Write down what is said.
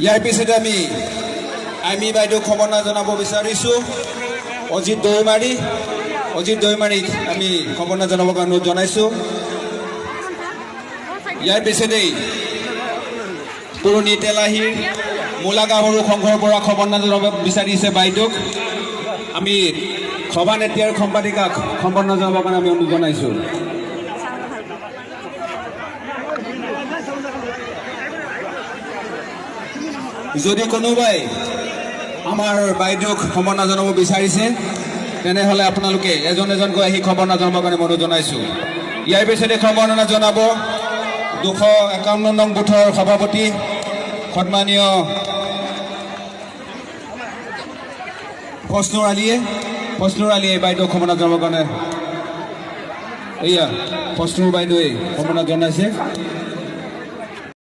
ইয়াৰ পিছতে আমি বাইদেউ খবৰনা জনাব বিচাৰিছোঁ অজিত দৈমাৰীক আমি খবৰনা জনাবৰ কাৰণে অনুৰোধ জনাইছোঁ। ইয়াৰ পিছতেই পুৰণি তেলাহীৰ মূলা গাভৰু সংঘৰ পৰা খবৰনা জনাব বিচাৰিছে বাইদেউক আমি সভানেত্ৰী আৰু সম্পাদিকাক খবৰনা জনাবৰ কাৰণে আমি অনুৰোধ জনাইছোঁ। যদি কোনোবাই আমাৰ বাইদেউক খবৰনা জনাব বিচাৰিছে তেনেহ'লে আপোনালোকে এজন এজনকৈ আহি খবৰনা জনাবৰ কাৰণে অনুৰোধ জনাইছোঁ। ইয়াৰ পিছতে খবৰনা জনাব 251 নং বুথৰ সভাপতি সন্মানীয় ফজলুৰ আলীয়ে বাইদেউক খবৰনা জনাবৰ কাৰণে ফজলুৰ বাইদেৱে খবৰনা জনাইছে।